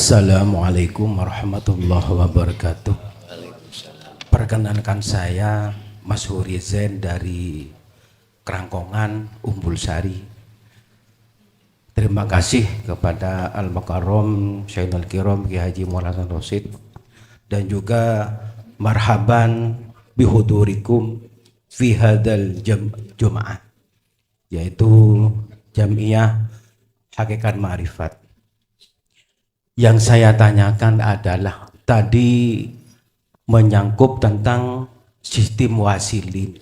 Assalamualaikum warahmatullahi wabarakatuh. Perkenalkan saya Mas Huri Zain dari Kerangkongan, Umbul Sari. Terima kasih kepada Al-Mukarram Syainul Kiram Ki Haji Maulana Rosid dan juga marhaban bihudurikum fi hadal jum'ah, yaitu Jamiah Hakikat Ma'rifat. Yang saya tanyakan adalah tadi menyangkut tentang sistem wasilin.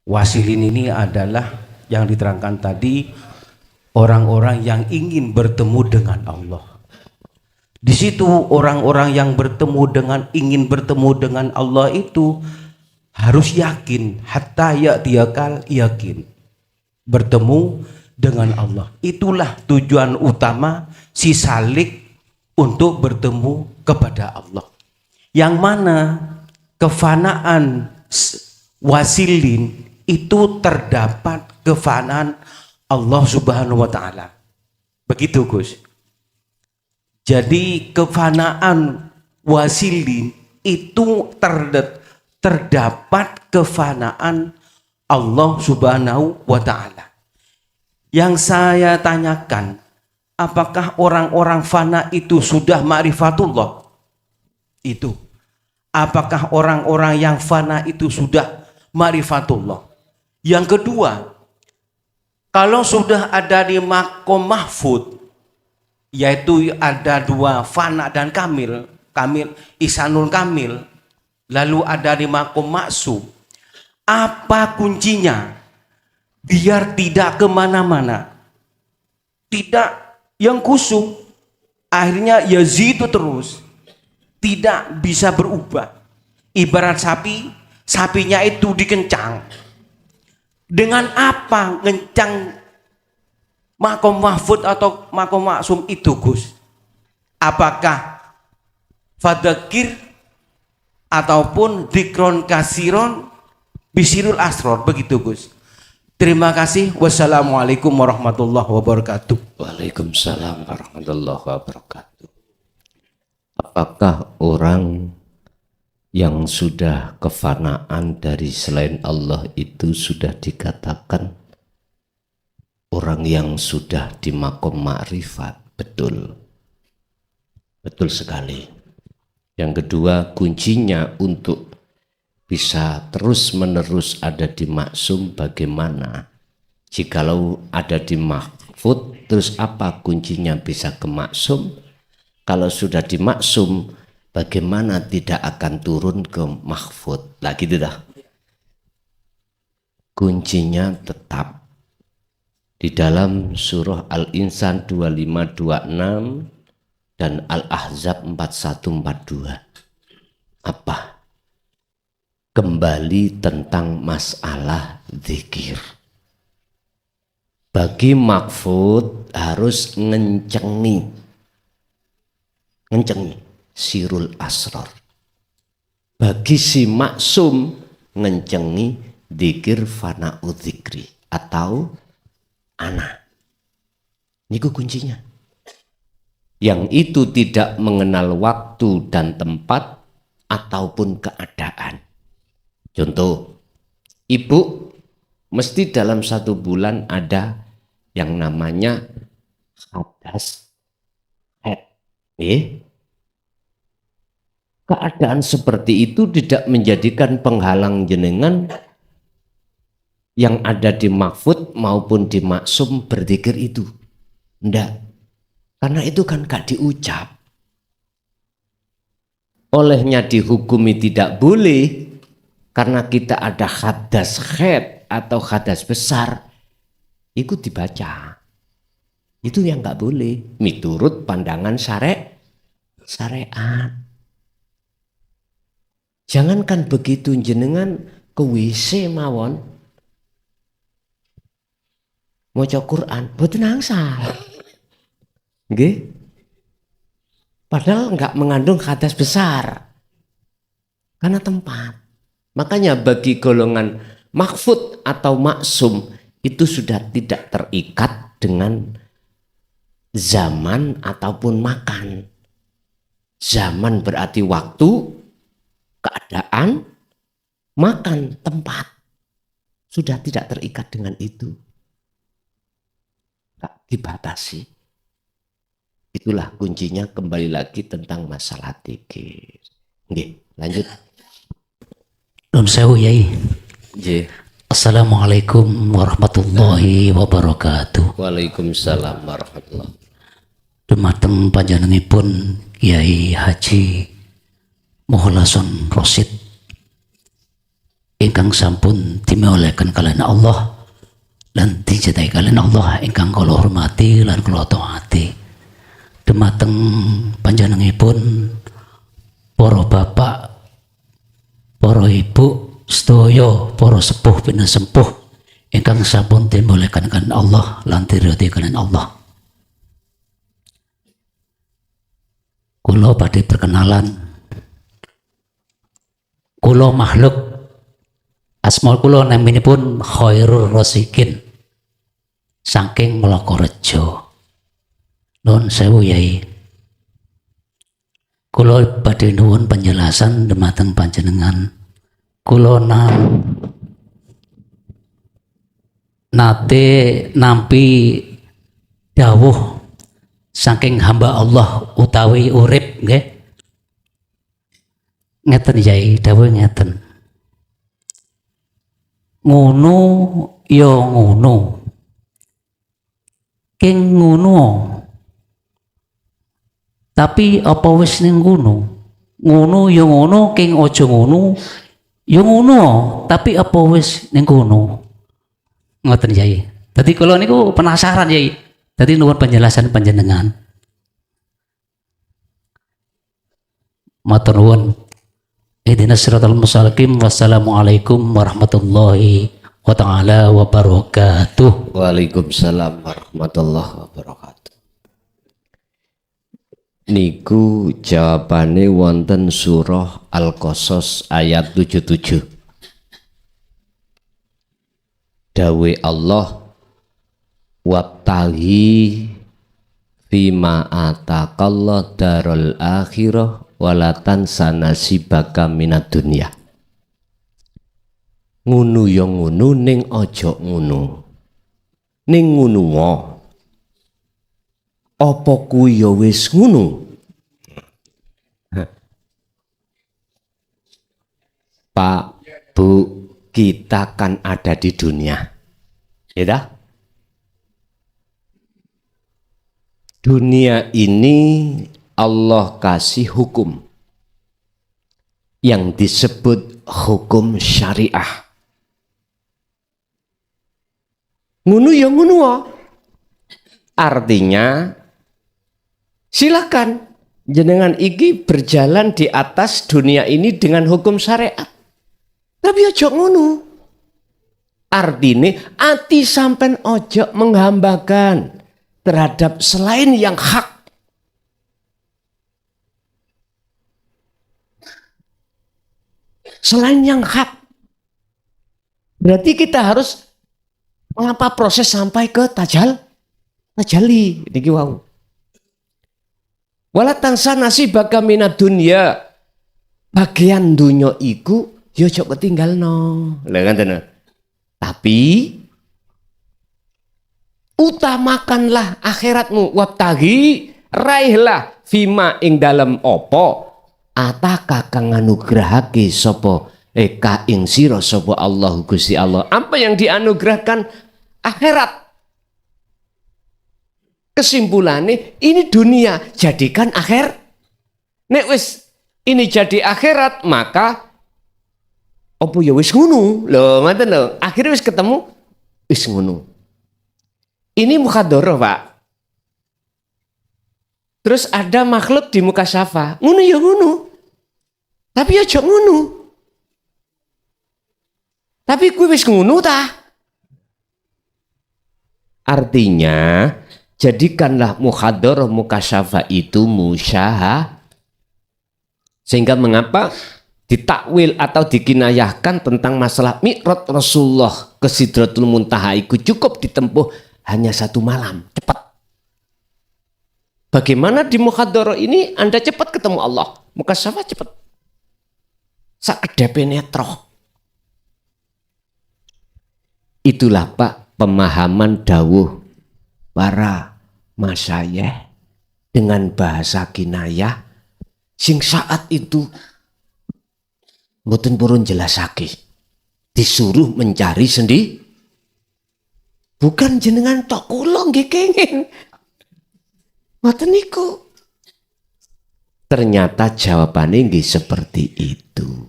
Wasilin ini adalah yang diterangkan tadi orang-orang yang ingin bertemu dengan Allah. Di situ orang-orang yang ingin bertemu dengan Allah itu harus yakin, hatta ya'tiyakal yakin, bertemu dengan Allah. Itulah tujuan utama si salik untuk bertemu kepada Allah, yang mana kefanaan wasilin itu terdapat kefanaan Allah Subhanahu wa Ta'ala. Begitu Gus. Jadi kefanaan wasilin itu terdapat kefanaan Allah Subhanahu wa Ta'ala. Yang saya tanyakan, apakah orang-orang fana itu sudah ma'rifatullah? Itu. Apakah orang-orang yang fana itu sudah ma'rifatullah? Yang kedua, kalau sudah ada di makom mahfud, yaitu ada dua fana dan kamil, ihsanul kamil, lalu ada di makom maksum, apa kuncinya biar tidak kemana-mana, tidak yang kusum, akhirnya yazidu terus, tidak bisa berubah? Ibarat sapi, sapinya itu dikencang. Dengan apa ngencang makom mahfud atau makom maksum itu Gus? Apakah fadzakir ataupun dzikron kasiron bisirul asror, begitu Gus? Terima kasih. Wassalamualaikum warahmatullahi wabarakatuh. Waalaikumsalam warahmatullahi wabarakatuh. Apakah orang yang sudah kefanaan dari selain Allah itu sudah dikatakan orang yang sudah di makom ma'rifat? Betul. Betul sekali. Yang kedua, kuncinya untuk bisa terus-menerus ada di maksum bagaimana? Jikalau ada di mahfud, terus apa kuncinya bisa ke maksum? Kalau sudah di maksum, bagaimana tidak akan turun ke mahfud? Lah gitu dah. Kuncinya tetap di dalam surah Al-Insan 25-26 dan Al-Ahzab 41-42. Apa? Kembali tentang masalah zikir. Bagi mahfud harus ngencengi sirul asror. Bagi si maksum ngencengi zikir fana'u zikri atau ana. Niku kuncinya. Yang itu tidak mengenal waktu dan tempat ataupun keadaan. Contoh, ibu mesti dalam 1 bulan ada yang namanya hadas haid. Keadaan seperti itu tidak menjadikan penghalang jenengan yang ada di mahfud maupun di maksum berzikir itu. Enggak. Karena itu kan gak diucap. Olehnya dihukumi tidak boleh karena kita ada hadas haid atau hadas besar, itu dibaca. Itu yang nggak boleh miturut pandangan syariat. Jangankan begitu, jenengan ke WC mawon maca Quran boten angsal. Nggih. Padahal nggak mengandung hadas besar karena tempat. Makanya bagi golongan mahfud atau maksum itu sudah tidak terikat dengan zaman ataupun makan. Zaman berarti waktu, keadaan, makan, tempat. Sudah tidak terikat dengan itu. Tak dibatasi. Itulah kuncinya, kembali lagi tentang masalah dzikir. Nggih, lanjut. Nun sewu Yai. Nggih. Assalamualaikum warahmatullahi wabarakatuh. Waalaikumsalam warahmatullahi. Dumateng panjenenganipun Kiai Haji Mukhlasson Rosid ingkang sampun dimewalehaken kalian Allah lan dicintai kalian Allah ingkang kula hormati lan kula taati. Dumateng panjenenganipun para bapak, para ibu, sedaya para sepuh pinasempuh ingkang sampun dimewalehaken kalian Allah lan diridhoi kalian Allah. Kula badhe perkenalan. Kula makhluk asma kula naminipun Khairul Rasikin saking Mlokorejo. Nun sewu Yai. Kula badhe nuwun penjelasan dumateng panjenengan. Kula nate nampi dawuh saking hamba Allah utawi urip nggih. Ngeten Yai, dawuh ngeten. Ngono ya ngono. King ngono. Tapi apa wis ning ngono? Ngono ya ngono, king aja ngono. Ya ngono, tapi apa wis ning ngono? Ngoten Yai. Dadi kula niku penasaran Yai. Dadi nuwun penjelasan panjenengan. Matur nuwun. Ihdinas siratal mustaqim. Wassalamualaikum warahmatullahi wabarakatuh. Waalaikumsalam warahmatullahi wabarakatuh. Niku jawabane wonten surah Al-Qasas ayat 77. Dawe Allah, wabtaghi fima ataqallah darul akhirah walatan sanasibaka minad dunya. Ngunu ya ngunu ning aja ngunu. Ning ngunu wae. Apa kuwi ya wis ngunu? Pak, Bu, kita kan ada di dunia. Ya dah? Dunia ini Allah kasih hukum yang disebut hukum syariah. Ngunu ya ngunu. Artinya silakan jenengan iki berjalan di atas dunia ini dengan hukum syariat. Tapi ojo ngunu. Artinya ati sampen ojo menghambakan terhadap selain yang hak. Selain yang hak. Berarti kita harus mengapa proses sampai ke tajali. Niki wau. Wala tansa nasibaka minad dunya. Bagian dunya iku ya aja ketinggalno. Lha ngoten. Tapi utamakanlah akhiratmu, wabtaghi, raihlah fima ing dalem apa ataka kang nganugrahake sapa ka ing sira sapa Allah Gusti Allah. Apa yang dianugerahkan? Akhirat. Kesimpulannya ini dunia, jadikan akhir. Nek wis ini jadi akhirat, maka apa ya wis ngono. Lho, ngoten lho. Akhirnya wis ketemu wis ngono. Ini mukhadharah, Pak. Terus ada makhluk di muka syafa. Ngono ya ngono. Tapi aja ngono. Tapi kuwi wis ngono ta? Artinya, jadikanlah mukhadharah mukasyafa itu musyaha. Sehingga mengapa ditakwil atau dikinayahkan tentang masalah mi'raj Rasulullah ke Sidratul Muntaha itu cukup ditempuh hanya 1 malam, cepat. Bagaimana di muhadharah ini Anda cepat ketemu Allah, mukasyafah cepat. Sakedepe netra. Itulah Pak pemahaman dawuh para masyayikh dengan bahasa kinayah sing saat itu mboten purun jelasake. Disuruh mencari sendiri. Bukan jenengan tok kula nggih kenging. Mboten niku. Ternyata jawabannya nggih seperti itu.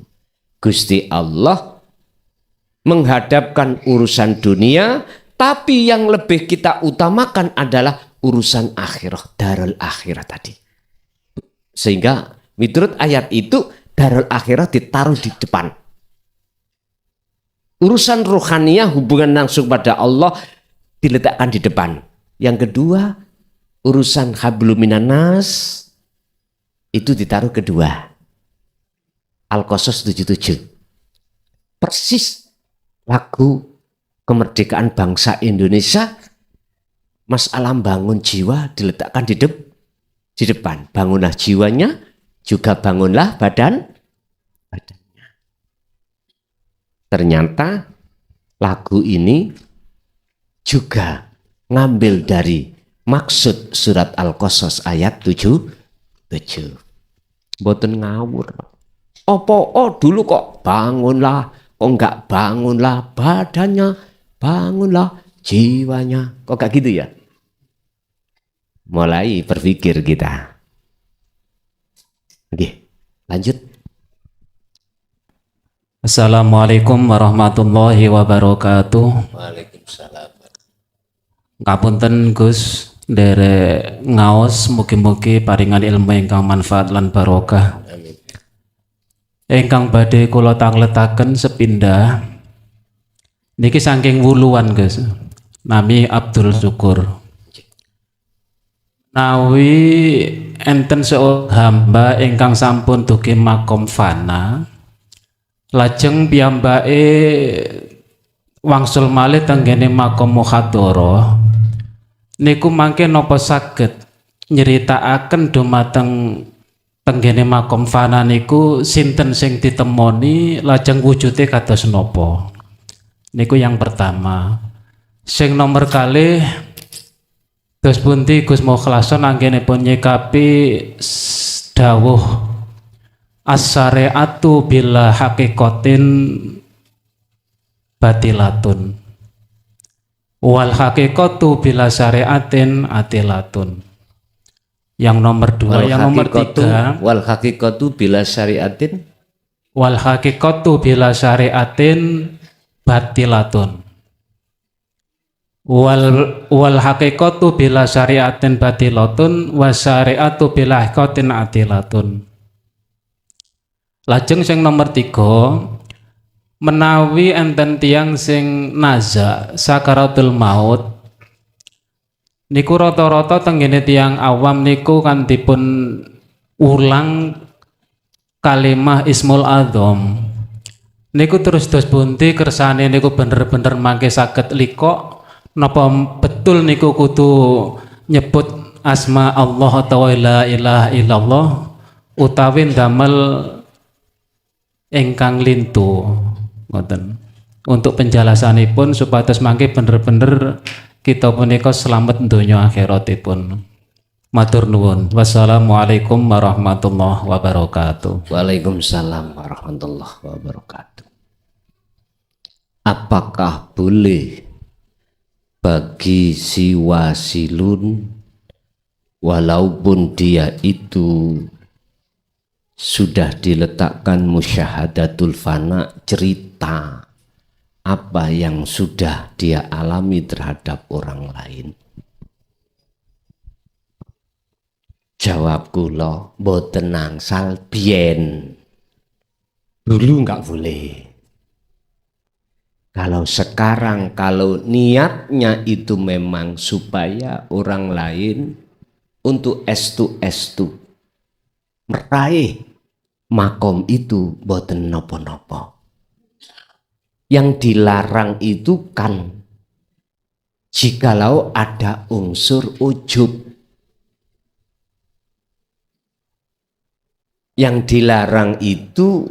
Gusti Allah menghadapkan urusan dunia, tapi yang lebih kita utamakan adalah urusan akhirat, darul akhirat tadi. Sehingga menurut ayat itu darul akhirat ditaruh di depan. Urusan rohaniyah hubungan langsung pada Allah diletakkan di depan. Yang kedua, urusan hablum minan nas itu ditaruh kedua. Al-Qasas 77. Persis lagu kemerdekaan bangsa Indonesia, masalah bangun jiwa diletakkan di depan. Bangunlah jiwanya, juga bangunlah badannya. Ternyata lagu ini juga ngambil dari maksud surat Al-Qasas ayat 7. Mboten ngawur. Dulu kok bangunlah, kok enggak bangunlah badannya, bangunlah jiwanya. Kok gak gitu ya? Mulai berpikir kita. Oke, lanjut. Assalamualaikum warahmatullahi wabarakatuh. Waalaikumsalam. Ngapunten Gus, derek ngaos mugi-mugi paringan ilmu ingkang manfaat lan barokah. Amin. Ingkang badhe kula tangletaken sepindah niki saking wuluan Gus. Nami Abdul Syukur. Nawi enten seorang hamba ingkang sampun dugi makom fana. Lajeng piyambake wangsul malih tenggene makom muhadharah. Niku mangke napa saged nyeritakaken dumateng tenggene makom fana niku sinten sing ditemoni lajeng wujude kados napa. Niku yang pertama. Sing nomor kalih Gus pundi Gus Mukhlason anggenipun nyikapi dawuh as-syari'atu bila hakikatin batilatun wal hakikatu bila syari'atin atilatun. Yang nomor dua, yang nomor tiga, wal hakikatu bila syari'atin, wal hakikatu bila syari'atin batilatun wal hakikatu bila syari'atin batilatun wa syari'atu bila hakikatin atilatun. Lajeng sing nomor tiga, menawi enten tiyang sing naza sakaratul maut niku rata-rata tenggene tiyang awam niku kan dipun ulang kalimah ismul adzam niku terus bunti kersane niku bener-bener mangke saged liko napa betul niku kudu nyebut asma Allah atau la ilaha illallah utawi damel engkang lintu ngoten. Untuk penjelasanipun supados mangke bener-bener kita punika selamat donya akhiratipun. Matur nuwun. Wassalamualaikum warahmatullahi wabarakatuh. Waalaikumsalam warahmatullahi wabarakatuh. Apakah boleh bagi si wasilun walaupun dia itu sudah diletakkan musyahadatul fana, cerita apa yang sudah dia alami terhadap orang lain? Jawab kula mboten nangsal biyen. Dulu enggak boleh. Kalau sekarang, kalau niatnya itu memang supaya orang lain untuk estu meraih makom itu boten nopo-nopo. Yang dilarang itu kan jikalau ada unsur ujub. Yang dilarang itu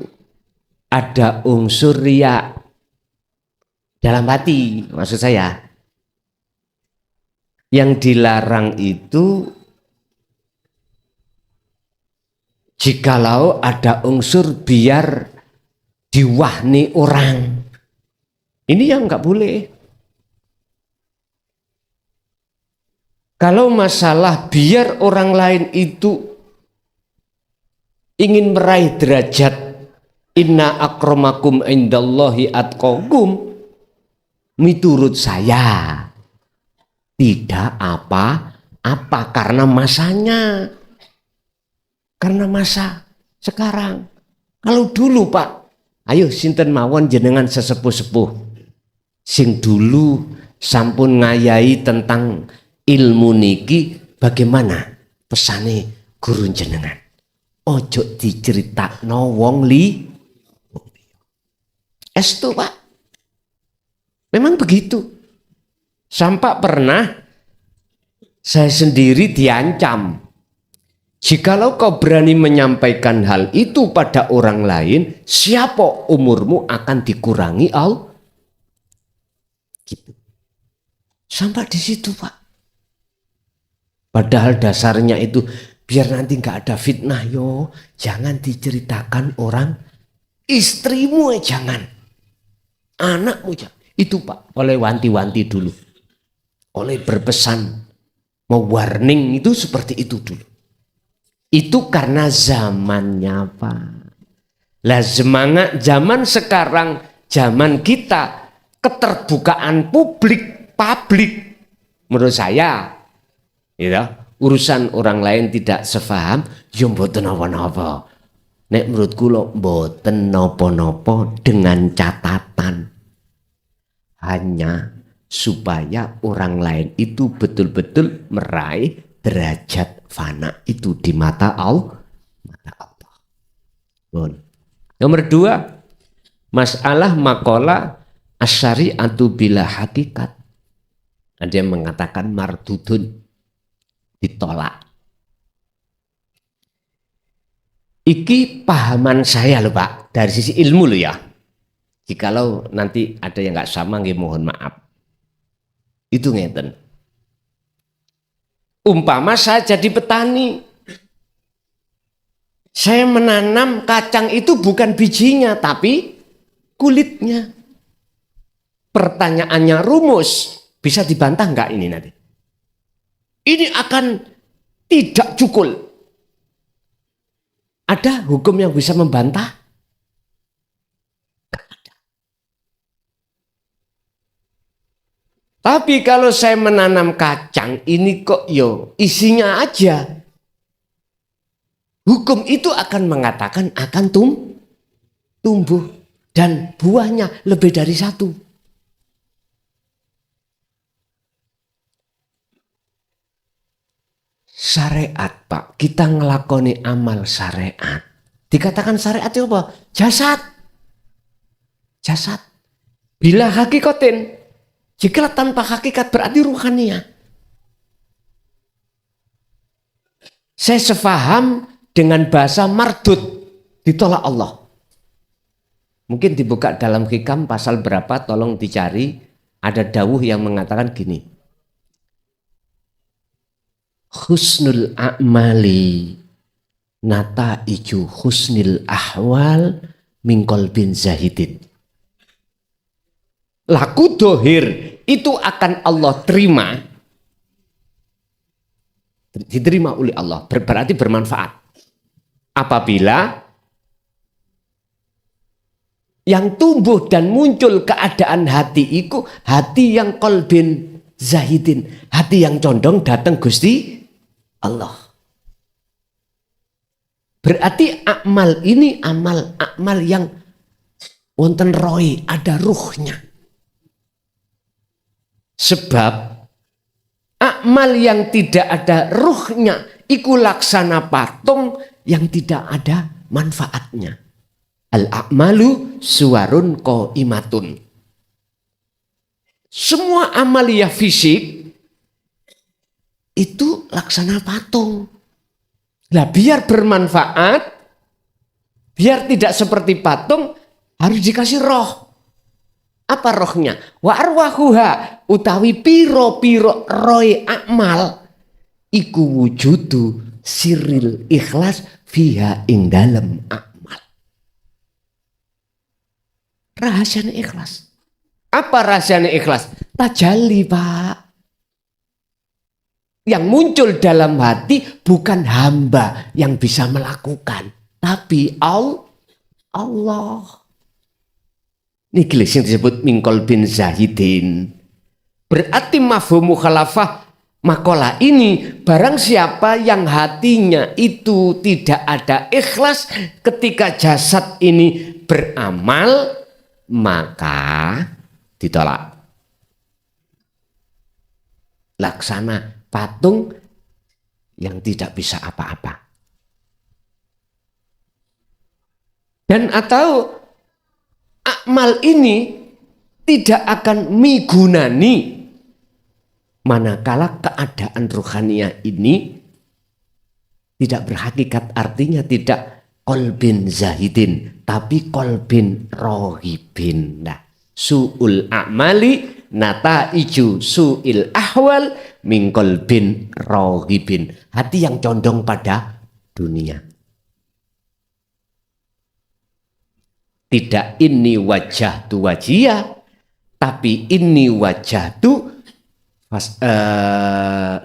ada unsur riya dalam hati, maksud saya. Yang dilarang itu jikalau ada unsur biar diwahni orang. Ini yang nggak boleh. Kalau masalah biar orang lain itu ingin meraih derajat inna akramakum indallahi atqakum, menurut saya tidak apa-apa karena masanya. Karena masa sekarang. Kalau dulu Pak, ayo sinten mawon jenengan sesepuh-sepuh sing dulu sampun ngayai tentang ilmu niki, bagaimana pesane guru jenengan? Ojo diceritakno wong li. Estu Pak. Memang begitu. Sampai pernah saya sendiri diancam. Jikalau kau berani menyampaikan hal itu pada orang lain, siapa umurmu akan dikurangi Allah. Gitu. Sampai di situ Pak. Padahal dasarnya itu biar nanti nggak ada fitnah yo, jangan diceritakan orang, istrimu jangan, anakmu jangan. Itu Pak, oleh wanti-wanti dulu, oleh berpesan mau warning itu seperti itu dulu. Itu karena zamannya Pak. Lah semangat zaman sekarang, zaman kita keterbukaan publik, menurut saya. Ya, urusan orang lain tidak sefaham, ya mboten napa-napa. Nek menurut kula mboten napa-napa dengan catatan hanya supaya orang lain itu betul-betul meraih derajat fana itu di mata Allah. Bon. Nomor 2, masalah maqala asyari'atu bila hakikat. Ada yang mengatakan mardudun, ditolak. Iki pahaman saya loh Pak, dari sisi ilmu loh ya. Jikalau nanti ada yang nggak sama, nggih mohon maaf. Itu ngeten. Umpama saya jadi petani, saya menanam kacang itu bukan bijinya tapi kulitnya. Pertanyaannya rumus, bisa dibantah nggak ini nanti? Ini akan tidak cukul. Ada hukum yang bisa membantah? Ada. Tapi kalau saya menanam kacang ini kok yo isinya aja, hukum itu akan mengatakan akan tumbuh dan buahnya lebih dari satu. Syariat Pak, kita ngelakoni amal syariat. Dikatakan syariat itu apa? Jasad. Bila hakikatin, jika tanpa hakikat berarti ruhaniyah. Saya sefaham dengan bahasa mardud, ditolak Allah. Mungkin dibuka dalam hikam pasal berapa, tolong dicari. Ada dawuh yang mengatakan gini. Husnul a'mali nataiju husnil ahwal min qalbin zahidin. Laku dohir itu akan Allah terima, diterima oleh Allah, berarti bermanfaat apabila yang tumbuh dan muncul keadaan hati itu hati yang qalbin zahidin, hati yang condong datang Gusti Allah. Berarti amal ini amal yang wonten rohi, ada ruhnya. Sebab amal yang tidak ada ruhnya iku laksana patung yang tidak ada manfaatnya. Al-a'malu suwarun qaimatun. Semua amaliyah fisik itu laksana patung. Nah biar bermanfaat Biar tidak seperti patung, harus dikasih roh. Apa rohnya? Wa arwahuha utawi piro-piro roy akmal iku wujudu siril ikhlas fiha ing dalem akmal. Rahasianya ikhlas. Apa rahasianya ikhlas? Tajalli, Pak. Yang muncul dalam hati bukan hamba yang bisa melakukan, tapi Allah. Ini yang disebut mingkol bin zahidin. Berarti mafhum mukhalafah makalah ini, barang siapa yang hatinya itu tidak ada ikhlas ketika jasad ini beramal, maka ditolak. Laksana patung yang tidak bisa apa-apa. Dan atau akmal ini tidak akan migunani manakala keadaan rohaniah ini tidak berhakikat, artinya tidak kolbin zahidin, tapi kolbin rohibin. Nah, su'ul a'mali nataiju su'il ahwal mingkol bin rohibin. Hati yang condong pada dunia. Tidak ini wajah tu wajiyah, tapi ini wajah tu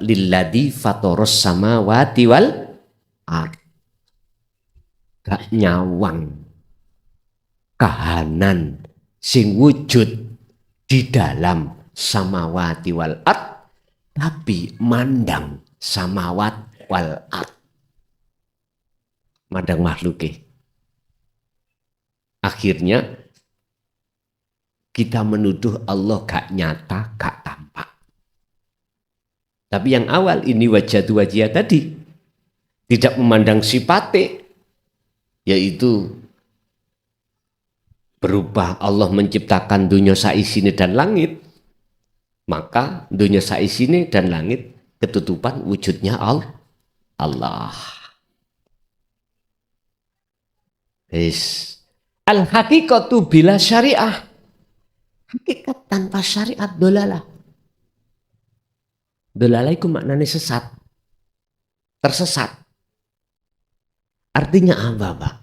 lilladzi fatoros samawati wal ard. Gak nyawang kahanan sing wujud di dalam samawati wal ard, tapi mandang samawat wal ard, mandang makhluknya. Akhirnya kita menuduh Allah gak nyata, gak tampak. Tapi yang awal ini wajah tu wajah tadi tidak memandang sifatnya, yaitu berupa Allah menciptakan dunia saisine dan langit, maka dunia saisine dan langit ketutupan wujudnya Allah. Al hakikatu bila syariah, hakikat tanpa syariat dolalah. Dolalah itu maknanya sesat, tersesat. Artinya apa, Pak?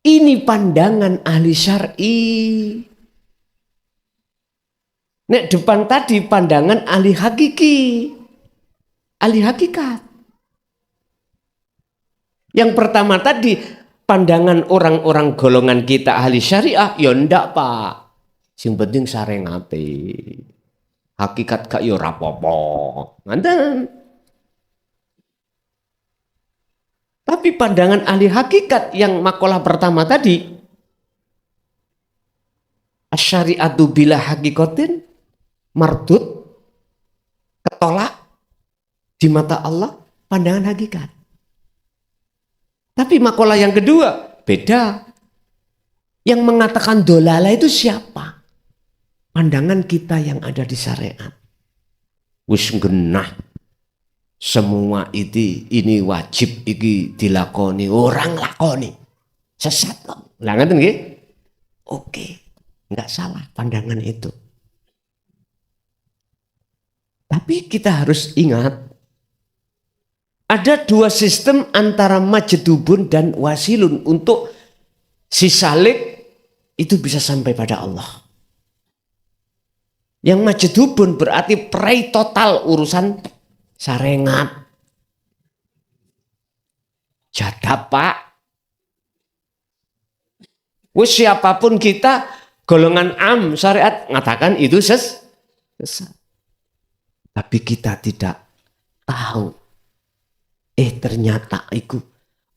Ini pandangan ahli syar'i. Nek depan tadi pandangan ahli hakiki, ahli hakikat. Yang pertama tadi pandangan orang-orang golongan kita ahli syariah, ya ndak, Pak. Sing penting sarengate. Hakikat gak yo rapopo. Nganten. Tapi pandangan ahli hakikat yang makalah pertama tadi, asyariatu bila hakikatin mardud, ketolak di mata Allah, pandangan hakikat. Tapi makalah yang kedua beda. Yang mengatakan dolala itu siapa? Pandangan kita yang ada di syariat. Wis genah. Semua ini wajib iki dilakoni, orang lakoni. Sesat kok. Lah ngoten nggih? Oke, enggak salah pandangan itu. Tapi kita harus ingat ada dua sistem antara majdubun dan wasilun untuk si salik itu bisa sampai pada Allah. Yang majdubun berarti prai total urusan sarengat. Jadap, Pak. Wis siapapun kita, golongan am syariat mengatakan itu sesat. Tapi kita tidak tahu. Ternyata itu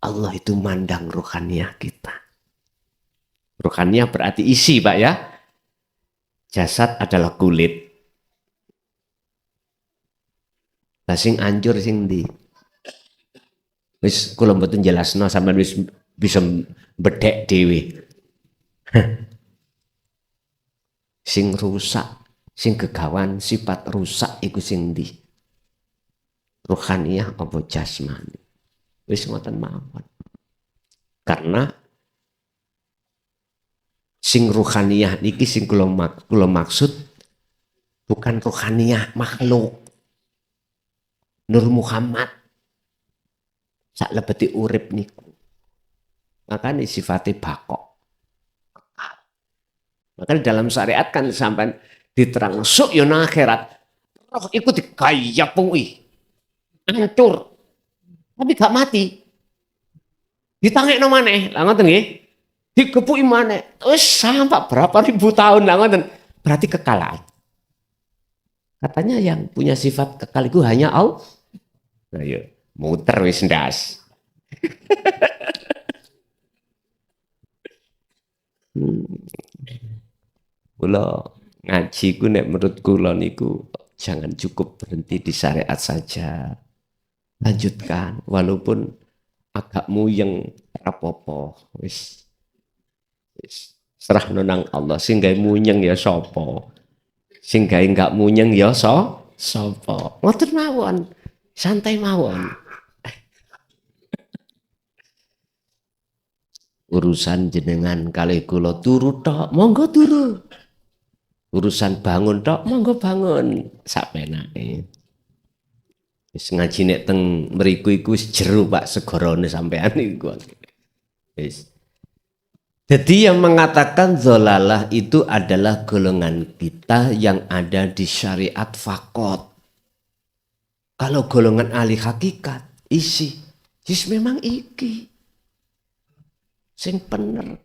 Allah itu mandang rohaniah kita. Rohaniah berarti isi, Pak ya. Jasad adalah kulit. Lah sing anjur sing ndi? Wis kula mboten jelasno sampean wis bisa bedhek dhewe. Sing rusak, sing kegawan sifat rusak iku sing ndi? Rohaniah apa jasmani? Wis ngoten mawon. Karena Sing ruhaniyah niki sing kula maksud bukan ruhaniyah makhluk. Nur Muhammad sak lebeti urip niku. Makanya sifatnya bakok. Makanya dalam syariat kan sampai diterang sok yo nang akhirat. Roh iku digayap kuwi. Hancur. Tapi gak mati. Ditangekno maneh. Lah ngoten nggih. Digepuki maneh. Wis sampai berapa ribu tahun lah ngoten. Berarti kekalahan. Katanya yang punya sifat kekal itu hanya Allah. Nah, yuk, muter wis ndas. Kula ngaji ku nek menurut kula niku jangan cukup berhenti di syariat saja. Lanjutkan walaupun agak muyeng rapopo wis serah nang Allah sing gawe muyeng ya sapa. Sing gawe enggak munyeng ya sapa. Ngoten mawon. Santai mawon. Urusan jenengan kalih kula turu tok, monggo turu. Urusan bangun tok, monggo bangun. Sapenake. Wis ngaji nek teng mriku iku wis jero Pak segorone sampean iku. Wis. Jadi yang mengatakan zolalah itu adalah golongan kita yang ada di syariat fakot. Kalau golongan ahli hakikat, isi. Jis memang iki. Sing bener.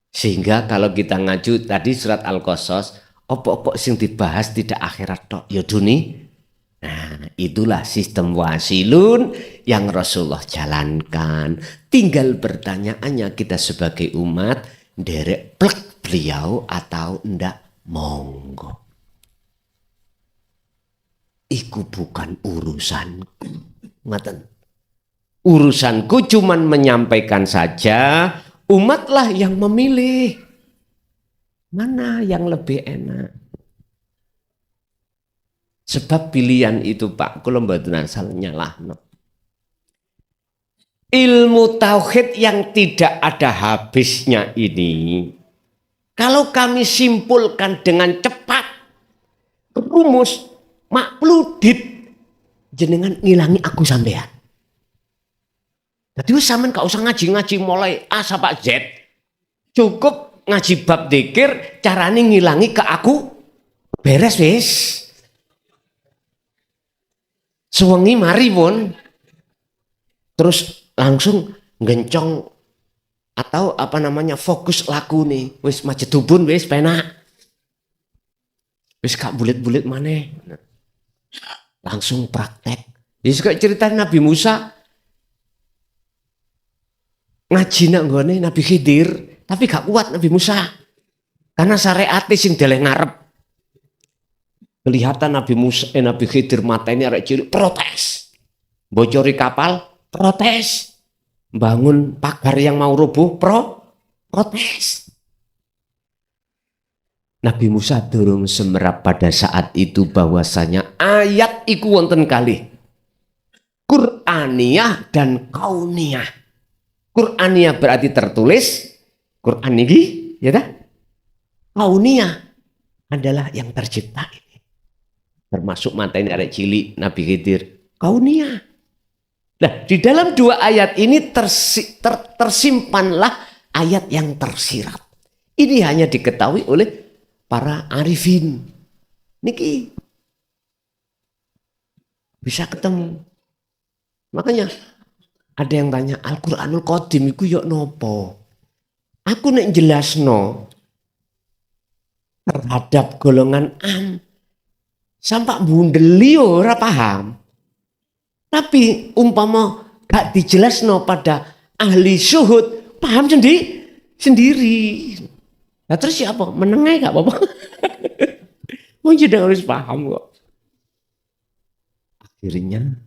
Sehingga kalau kita ngaju tadi surat Al-Qasas, opo-opo sing dibahas tidak akhirat tok, ya dunia. Nah, itulah sistem wasilun yang Rasulullah jalankan. Tinggal pertanyaannya kita sebagai umat, derek plek beliau atau ndak, monggo. Iku bukan urusanku. Ngaten. Urusanku cuman menyampaikan saja, umatlah yang memilih. Mana yang lebih enak? Sebab pilihan itu Pak, kula mboten asal nyalahno. Ilmu tauhid yang tidak ada habisnya ini, kalau kami simpulkan dengan cepat, rumus, makludit, jenengan ngilangi aku sampean. Jadi sampean gak usah ngaji-ngaji mulai A sampai Z. Cukup ngaji bab dzikir, carane ngilangi ke aku, beres wis. Suwengi mari pun terus langsung gencong atau apa namanya fokus laku nih wis majedubun wis penak wis gak bulit-bulit maneh langsung praktek. Jadi kayak cerita Nabi Musa ngaji nang nggone Nabi Khidir tapi gak kuat Nabi Musa karena syariate sing deleh ngarep. Kelihatan Nabi Khidir mata ini arek cilik protes. Bocori kapal protes. Bangun pagar yang mau rubuh protes. Nabi Musa durung semerap pada saat itu bahwasanya ayat iku wonten kalih. Qur'aniyah dan kauniyah. Qur'aniyah berarti tertulis. Qur'an ini ya dah. Kauniyah adalah yang tercipta. Termasuk mata ini arek cilik Nabi Khidir kauniyah. Nah di dalam dua ayat ini tersimpanlah ayat yang tersirat. Ini hanya diketahui oleh para arifin. Niki bisa ketemu. Makanya ada yang tanya Al-Quranul Qadim iku yok nopo. Aku nek jelasno terhadap golongan sampai bundeli ora paham. Tapi umpama gak dijelasno pada ahli syuhud, paham sendiri. Nah terus siapa? Menengah gak apa-apa. Mau jadi harus paham kok. Akhirnya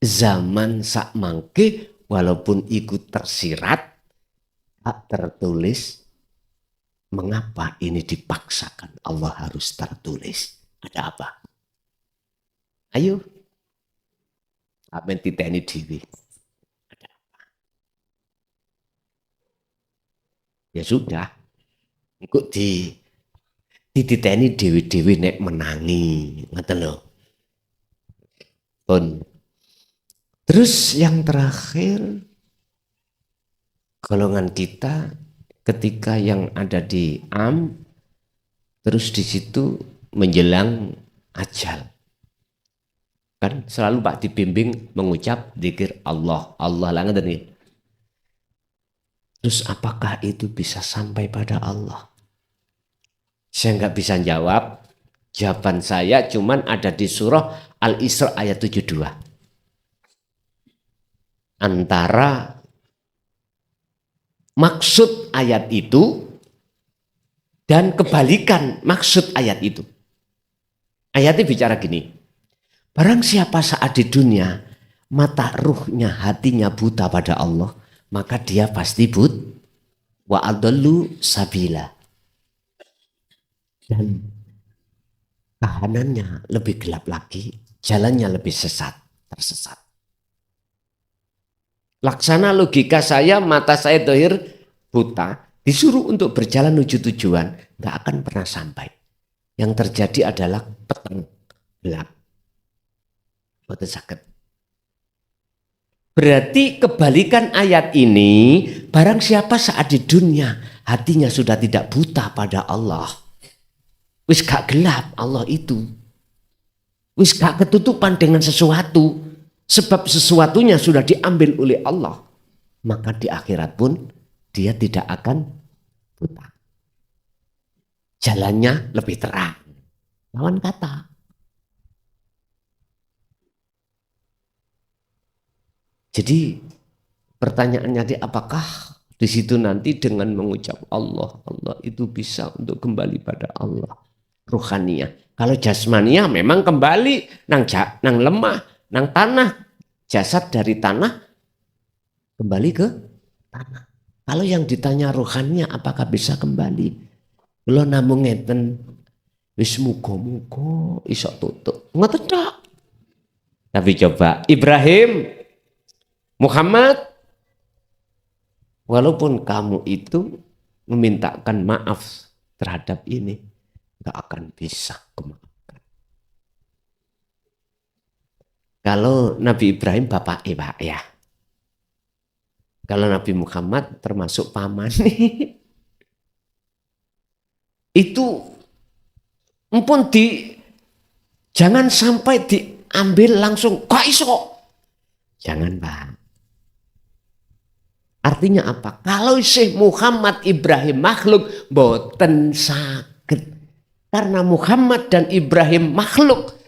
zaman sak mangke walaupun ikut tersirat, tak tertulis. Mengapa ini dipaksakan? Allah harus tertulis. Ada apa? Ayo. Amen titeni dewi. Ada apa? ya sudah. Engko dititeni dewi-dewi nek menangi, ngoten lho. Pun. Terus yang terakhir, golongan kita ketika yang ada di terus di situ menjelang ajal. Kan selalu Pak dibimbing mengucap zikir Allah, Allah lah ngoten. Terus apakah itu bisa sampai pada Allah? Saya nggak bisa jawab. Jawaban saya cuman ada di surah Al-Isra ayat 72. Antara maksud ayat itu dan kebalikan maksud ayat itu. Ayatnya bicara gini, barang siapa saat di dunia mata ruhnya, hatinya buta pada Allah, maka dia pasti wa adallu sabila, dan kahanannya lebih gelap lagi, jalannya lebih tersesat. Laksana logika saya, mata saya dohir buta, disuruh untuk berjalan menuju tujuan, nggak akan pernah sampai. Yang terjadi adalah peteng gelap. Boten saged. Berarti kebalikan ayat ini, barang siapa saat di dunia hatinya sudah tidak buta pada Allah, wis gak gelap Allah itu, wis gak ketutupan dengan sesuatu, sebab sesuatunya sudah diambil oleh Allah, maka di akhirat pun dia tidak akan buta. Jalannya lebih terang. Lawan kata. Jadi pertanyaannya apakah di situ nanti dengan mengucap Allah, Allah itu bisa untuk kembali pada Allah. Ruhaniyah. Kalau jasmaniyah memang kembali nang lemah, nang tanah, jasad dari tanah kembali ke tanah. Kalau yang ditanya rohaninya apakah bisa kembali? Kalau namung ngeten wis muga-muga iso tutuk. Ngoten tok. Tapi coba Ibrahim, Muhammad, walaupun kamu itu memintakan maaf terhadap ini, nggak akan bisa kemaafkan. Kalau Nabi Ibrahim bapak Pak ya. Kalau Nabi Muhammad termasuk paman itu empun jangan sampai diambil langsung kok iso. Jangan Pak. Artinya apa? Kalau Syekh Muhammad Ibrahim makhluk boten saged. Karena Muhammad dan Ibrahim makhluk.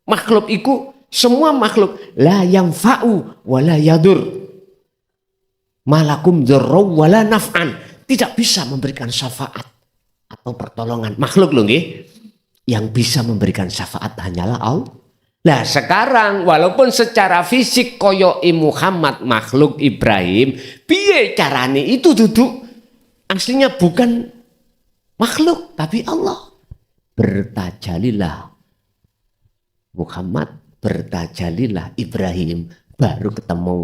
Makhluk itu semua makhluk la yanfa'u wa la yadur. Malakum dzarra wa la naf'an. Tidak bisa memberikan syafaat atau pertolongan. Makhluk loh nggih. Yang bisa memberikan syafaat hanyalah Allah. Nah sekarang walaupun secara fisik koyoi Muhammad makhluk Ibrahim, piye carane itu duduk aslinya bukan makhluk tapi Allah. Bertajalilah Muhammad, bertajalilah Ibrahim, baru ketemu.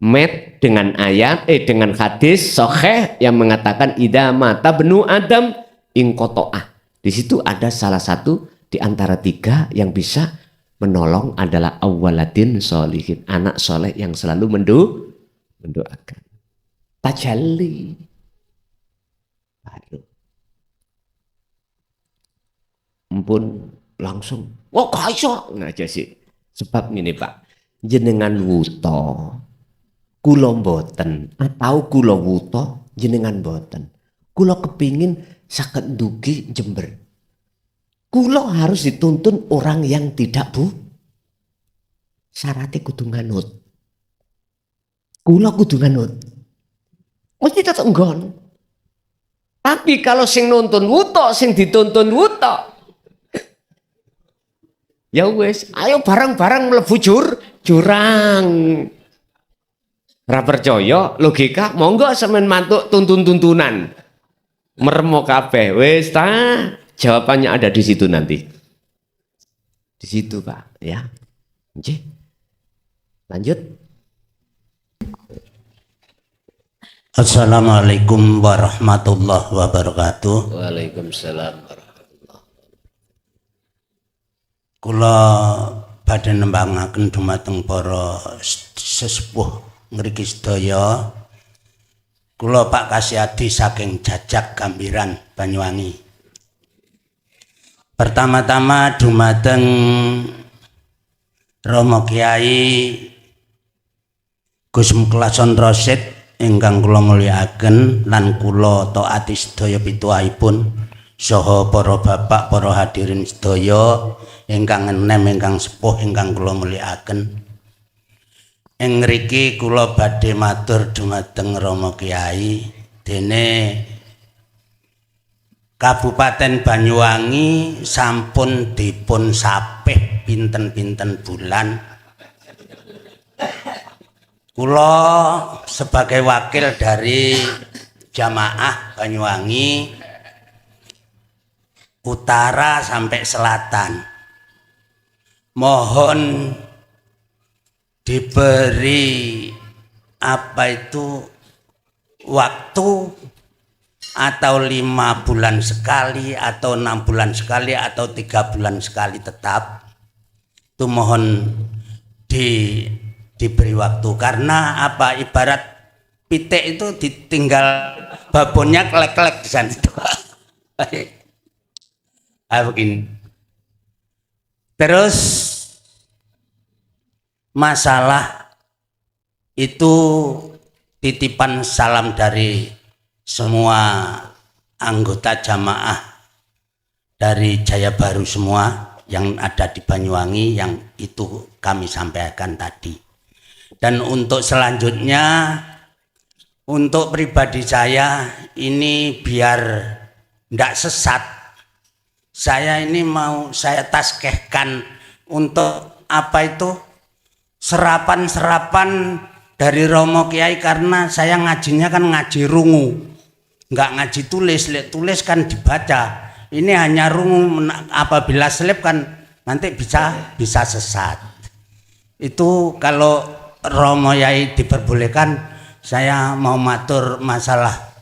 Met dengan ayat dengan hadis sahih yang mengatakan idza mata benu Adam inqota'ah. Di situ ada salah satu di antara tiga yang bisa menolong adalah awwaladin sholihin, anak soleh yang selalu mendoakan. Tajalli baru. Ampun langsung. Oh kok iso ngaja sih. Sebab ini Pak, jenengan wuto kula mboten atau kula wuto jenengan mboten. Kula kepingin saged ndugi Jember. Kula harus dituntun orang yang tidak syaratnya kudu nganut. Kula kudu nganut. Mesti tetep nggon. Tapi kalau sing nuntun wuto, sing dituntun wuto, ya wes, ayo bareng-bareng mlebu jurang. Ra percaya logika, monggo sampean mantuk tuntun-tuntunan. Meremo kabeh wis ta. Jawabannya ada di situ nanti. Di situ Pak, ya. Nggih. Lanjut. Assalamualaikum warahmatullahi wabarakatuh. Waalaikumsalam. Kula badhe nembangaken dumateng para sesepuh ngriki sedaya. Kula Pak Kasyadi saking Jajak Gambiran Banyuwangi. Pertama-tama dumateng Rama Kyai Gus Muklason Rosid ingkang kula mulyakaken lan kula taati sedaya pituwahipun saha para bapak para hadirin sedaya ingkang enem ingkang sepuh ingkang kula mulyakaken. Ing ngriki kula badhe matur dumateng Rama Kyai dene Kabupaten Banyuwangi sampun dipun sapih pinten-pinten bulan. Kula sebagai wakil dari jamaah Banyuwangi utara sampai selatan mohon diberi waktu atau 5 bulan sekali atau 6 bulan sekali atau 3 bulan sekali tetap itu mohon diberi waktu karena ibarat pitik itu ditinggal babonnya kelek-kelek di sana itu. Begini. Terus masalah itu titipan salam dari semua anggota jamaah dari Jaya Baru semua yang ada di Banyuwangi yang itu kami sampaikan tadi. Dan untuk selanjutnya untuk pribadi saya ini biar tidak sesat, saya ini mau saya taskehkan untuk serapan-serapan dari Romo Kiai karena saya ngajinya kan ngaji rungu, nggak ngaji tulis. Tulis kan dibaca, ini hanya rungu, apabila selip kan nanti bisa sesat. Itu kalau Romo Yai diperbolehkan saya mau matur masalah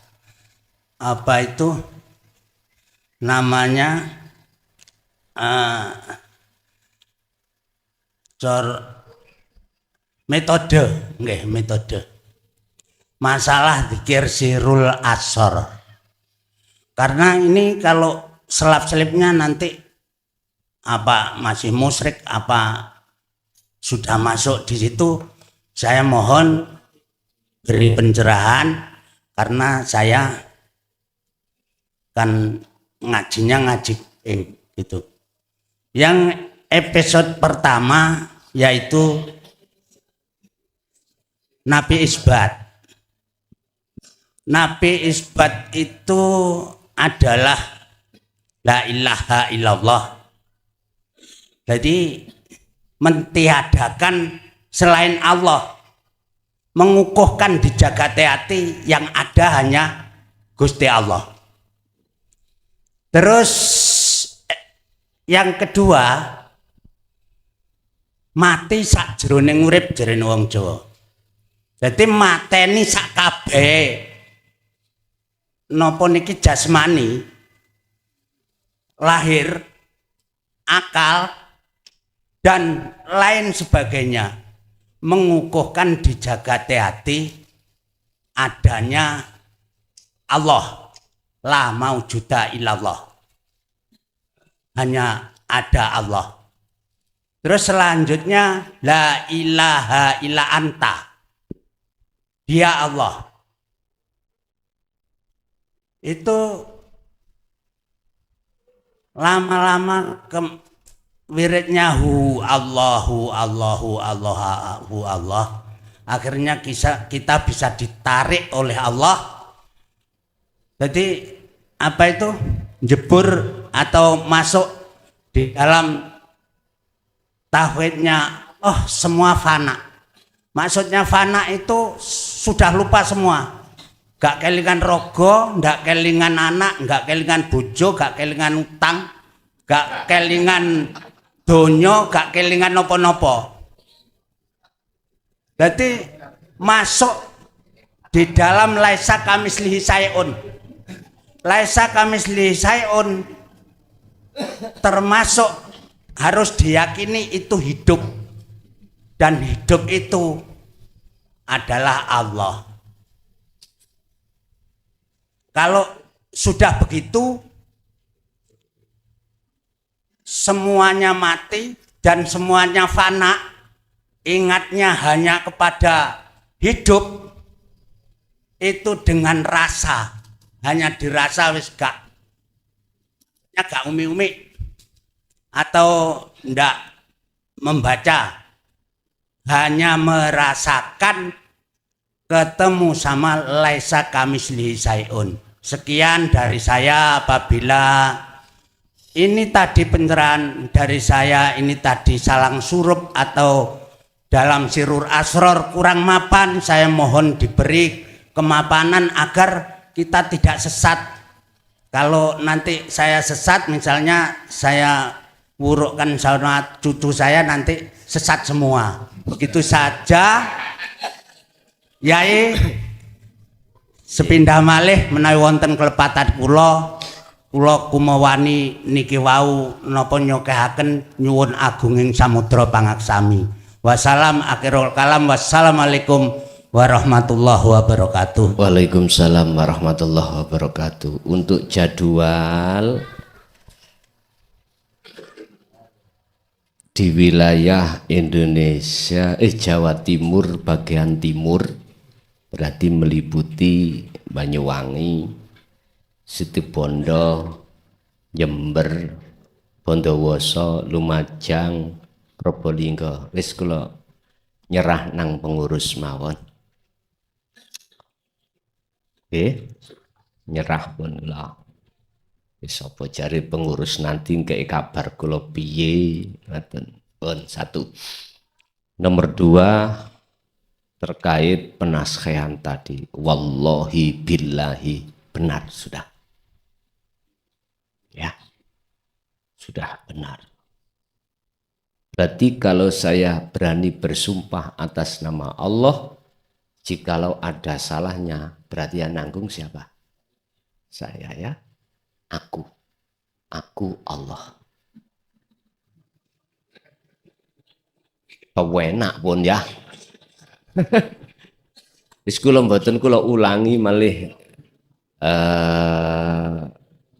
namanya metode masalah dzikir sirul asor, karena ini kalau selap-selipnya nanti masih musyrik sudah masuk di situ, saya mohon beri pencerahan karena saya kan ngajinya ngaji gitu. Yang episode pertama yaitu Nabi Isbat. Nabi Isbat itu adalah la ilaha illallah. Jadi mentiadakan selain Allah, mengukuhkan di jagat hati yang ada hanya Gusti Allah. Terus yang kedua, mati sak jroning urip jarene wong Jawa. Jadi mateni sak kabeh napa niki jasmani, lahir, akal dan lain sebagainya, mengukuhkan di jagat hati adanya Allah, la maujuda illallah, hanya ada Allah. Terus selanjutnya la ilaha illa anta, dia Allah. Itu lama-lama wiridnya Allahu Allah, akhirnya kita bisa ditarik oleh Allah. Jadi jebur atau masuk di dalam tauhidnya, semua fana. Maksudnya fana itu sudah lupa semua, gak kelingan rogo, gak kelingan anak, gak kelingan bojo, gak kelingan utang, gak kelingan donyo, gak kelingan nopo-nopo. Jadi masuk di dalam laisa kamislihi syai'un. Laisa kamislihi syai'un termasuk harus diyakini itu hidup, dan hidup itu adalah Allah. Kalau sudah begitu, semuanya mati dan semuanya fana, ingatnya hanya kepada hidup, itu dengan rasa, hanya dirasa wis gak umi-umi atau ndak membaca, hanya merasakan ketemu sama laisa kamislihi syai'un. Sekian dari saya. Apabila ini tadi pencerahan dari saya, ini tadi salang surup atau dalam sirur asror kurang mapan, saya mohon diberi kemapanan agar kita tidak sesat. Kalau nanti saya sesat, misalnya saya wurukkan sama cucu saya, nanti sesat semua. Begitu saja. Yai sepindah malih menawi wonten kelepatan kula kumawani niki wau napa nyokehaken nyuwun agunging samudra pangaksami. Wassalam akhirul kalam. Wassalamualaikum warahmatullahi wabarakatuh. Waalaikumsalam warahmatullahi wabarakatuh. Untuk jadwal di wilayah Indonesia, Jawa Timur bagian timur, berarti meliputi Banyuwangi, Situbondo, Jember, Bondowoso, Lumajang, Probolinggo. Wis kula nyerah nang pengurus mawon. Nyerah pun lah. Wis apa jare pengurus nanti kei kabar kula piye ngoten. Pun satu. Nomor 2 terkait penaskhihan tadi. Wallahi billahi, benar sudah. Ya. Sudah benar. Berarti kalau saya berani bersumpah atas nama Allah, jikalau ada salahnya, berarti yang nanggung siapa? Saya ya. Aku Allah. Pewenak pun ya. Wis kula mboten kula ulangi malih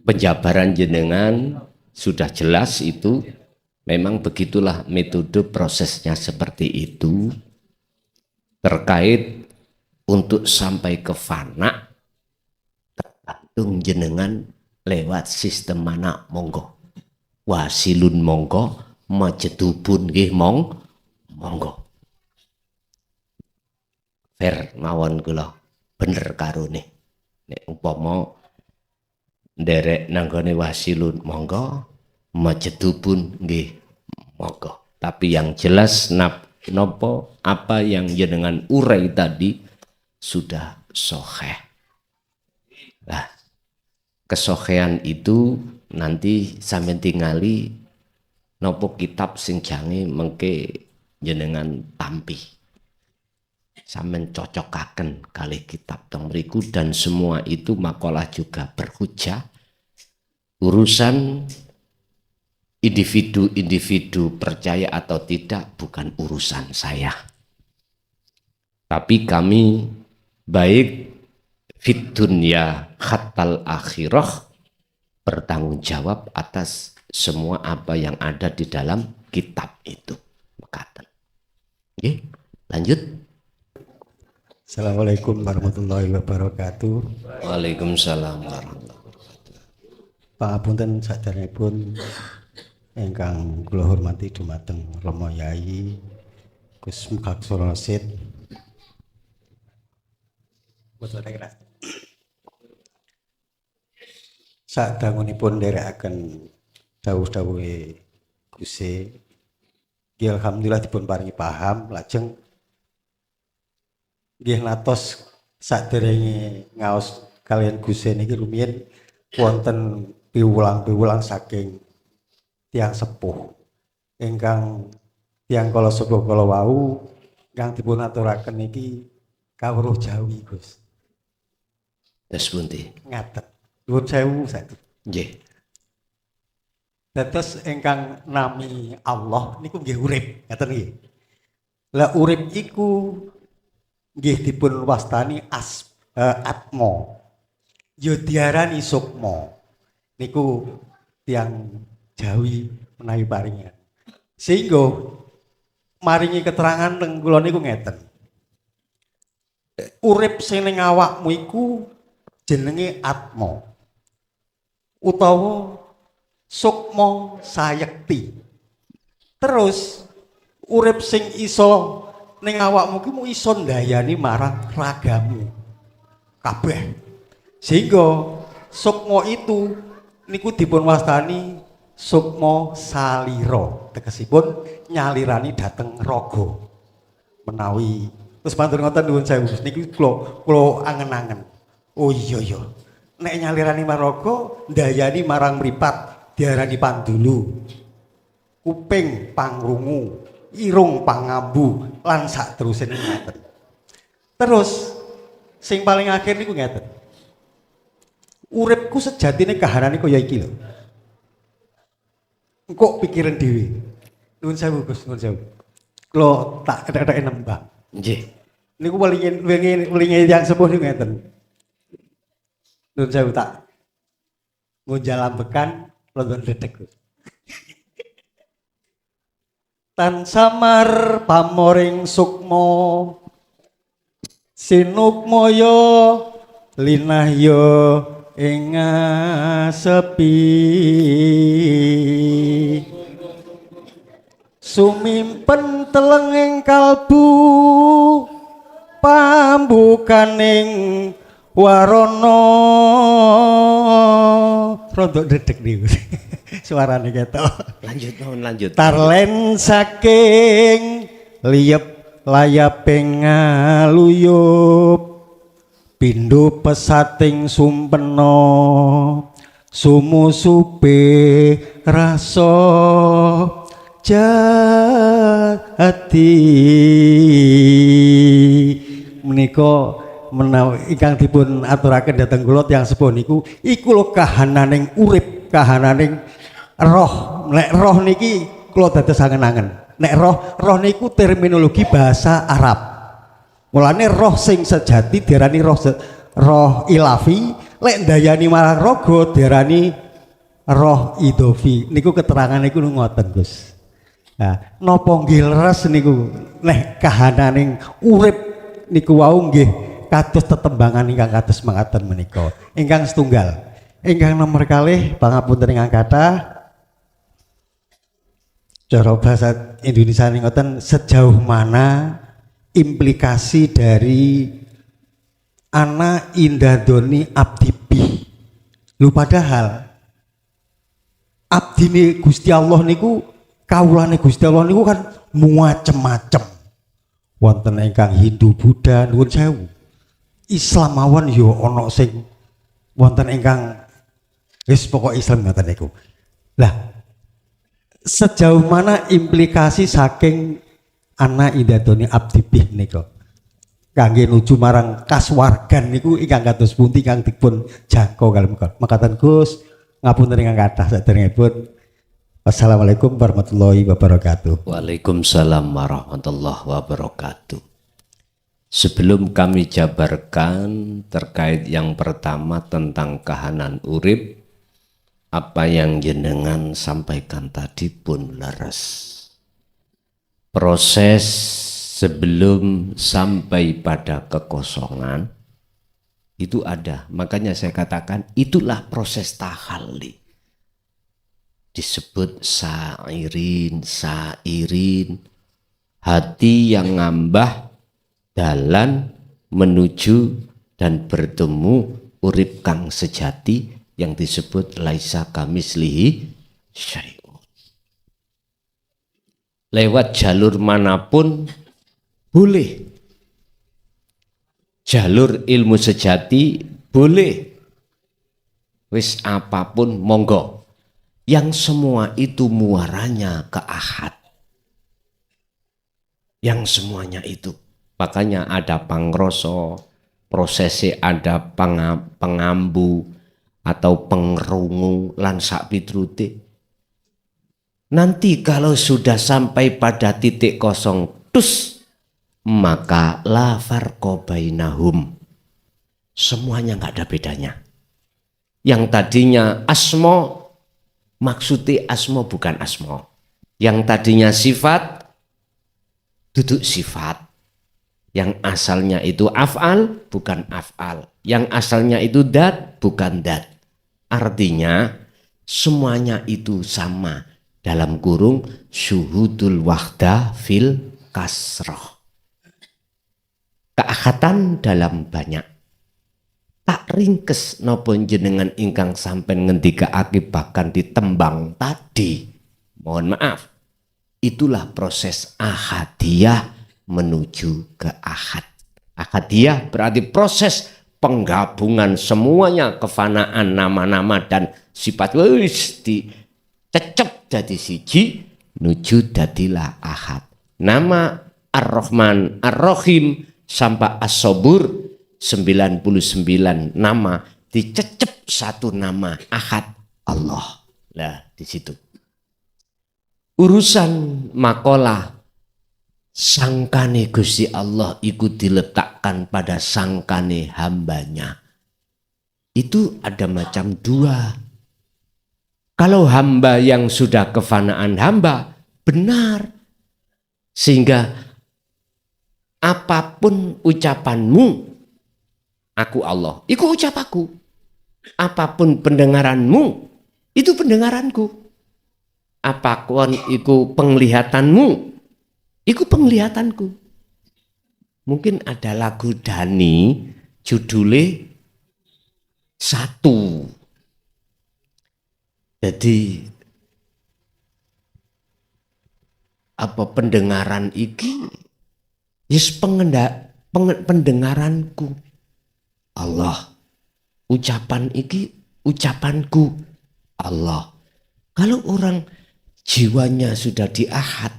penjabaran jenengan sudah jelas itu. Memang begitulah metode prosesnya seperti itu. Terkait untuk sampai ke fana tergantung jenengan lewat sistem mana, monggo. Wasilun monggo, majedubun nggih monggo. Fair mawon kula, bener karone. Nek umpama nderek nanggone wasilun monggo, majedubun nggih monggo. Tapi yang jelas nopo apa yang jenengan urai tadi sudah sahih. Nah, kesohean itu nanti sampeyan tingali nopo kitab sing jange mengke jenengan tampi. Sampeyan cocokaken kalih kitab teng mriku, dan semua itu makalah juga berhujah. Urusan individu percaya atau tidak bukan urusan saya. Tapi kami baik fit dunya khattal akhirah bertanggung jawab atas semua apa yang ada di dalam kitab itu. Mekaten. Oke, lanjut. Assalamualaikum warahmatullahi wabarakatuh. Waalaikumsalam warahmatullahi wabarakatuh. Pangapunten saderengipun ingkang kula hormati dumateng Rama Yai Gus Mukaksana Sid. Sadangunipun nderekaken dawuh-dawuhe Guse, alhamdulillah dipun paringi paham, lajeng nggih natos saderenge ngaos kalian Guse niki rumiyin wonten piwulang-piwulang saking tiyang sepuh ingkang tiyang kala sepuh kala wau ingkang dipun aturaken niki kawruh Jawi Gus. Terus pundi? Ngaten. Nuwun sewu saiki. Nggih. Dados ingkang nami Allah niku nggih urip, ngaten nggih. Lah urip iku nggih dipun wastani atma. Ya diarani sukma. Niku tiyang Jawi menawi paringan. Sehingga maringi keterangan teng kula niku ngeten. Urip sing ning awakmu iku jenenge atma. Utawa sukma sayekti. Terus urip sing iso ning awakmu ki mu iso ndayani marang ragamu kabeh. Sehingga sukma itu niku dipun wastani sukma salira. Tegesipun nyalirani dhateng raga. Menawi terus matur ngoten nuwun sewu niki kula angen-angen. Oh iya ya. Nek nyalirani maraga ndayani marang mripat diarani pandulu. Kuping pangrungu, irung pangambu lan sak terusane ngeten. Terus sing paling akhir niku ngeten. Uripku sejatine kahanane kaya iki lho. Engko pikiran dhewe. Nuwun sewu Gus, nuwun sewu. Kula tak kethek-kethek nembang. Nggih. Niku welinge yang sepuh niku ngeten. Nuwun sewu tak ngunjalambekan london dedek Gus. Tan samar pamoring sukma sinukmaya linah ya ing sepi sumimpen telenging kalbu pambukaning warana rodok dedek niku suarane ketok. Lanjut mohon lanjut. Tarlen saking liyep layaping ngaluyup pindho pesating sumpena sumusupe rasa jati menika menawi ingkang dipun aturaken dhateng kula tiyang sepuh niku iku lho kahananing urip kahananing roh. Nek roh niki kula dados angen-angen. Nek roh niku terminologi bahasa Arab. Mulane roh sing sejati diarani roh ilafi, lek ndayani marang raga diarani roh idofi. Niku keterangan niku ngoten, Gus. Nah, napa nggih leres niku nek kahananing urip niku wau nggih kados tetembangan ingkang kados mangkaten menika. Ingkang setunggal. Ingkang nomor kalih pangapunten ingkang kathah. Cara bahasa Indonesia ini ngoten, sejauh mana implikasi dari ana indadoni abdibih. Lu padahal abdine Gusti Allah niku kawulane Gusti Allah niku kan macem-macem. Wonten ingkang Hindu, Buddha, nuwun sewu. Islam mawon yo ana sing wonten ingkang wis pokok Islam ngoten niku. Lah sejauh mana implikasi saking ana indadoni abdibih nika kangge nuju marang kaswargan niku ingkang kados pundi kang dipun jangka kalih mekaten Gus ngapunten ingkang kathah saderengipun. Wassalamualaikum warahmatullahi wabarakatuh. Waalaikumsalam warahmatullahi wabarakatuh. Sebelum kami jabarkan terkait yang pertama tentang kahanan urip, apa yang jenengan sampaikan tadi pun leres. Proses sebelum sampai pada kekosongan itu ada. Makanya saya katakan itulah proses tahalli. Disebut sairin, hati yang ngambah dalan menuju dan bertemu urip kang sejati yang disebut laisa kamislihi syai'un. Lewat jalur manapun boleh. Jalur ilmu sejati boleh. Wis apapun monggo. Yang semua itu muaranya ke ahad. Yang semuanya itu Makanya ada pangroso, prosesi ada pengambu atau pengrungu lan sak piturute. Nanti kalau sudah sampai pada titik kosong tus, maka la farqa bainahum. Semuanya nggak ada bedanya. Yang tadinya asmo, maksudnya asmo bukan asmo. Yang tadinya sifat, duduk sifat. Yang asalnya itu af'al, bukan af'al. Yang asalnya itu dat, bukan dat. Artinya semuanya itu sama. Dalam kurung syuhudul wahdah fil kasroh. Keakatan dalam banyak. Tak ringkes nopo jenengan ingkang sampen ngendikaake bahkan ditembang tadi. Mohon maaf. Itulah proses ahadiyah menuju ke ahad. Ahadiyah berarti proses penggabungan semuanya kefanaan nama-nama dan sifat wis dicecep dadi siji nuju dadilah ahad. Nama Ar-Rahman Ar-Rahim sampai As-Sabur 99 nama dicecep satu nama ahad Allah. Lah di situ. Urusan makalah sangkane Gusti Allah ikut diletakkan pada sangkane hambanya. Itu ada macam dua. Kalau hamba yang sudah kefanaan hamba, benar. Sehingga apapun ucapanmu, aku Allah, itu ucapaku. Apapun pendengaranmu, itu pendengaranku. Apapun itu penglihatanmu, itu penglihatanku. Mungkin ada lagu Dani judulnya Satu. Jadi apa pendengaran iki? Yes pendengaranku. Allah. Ucapan iki ucapanku. Allah. Kalau orang jiwanya sudah di ahad,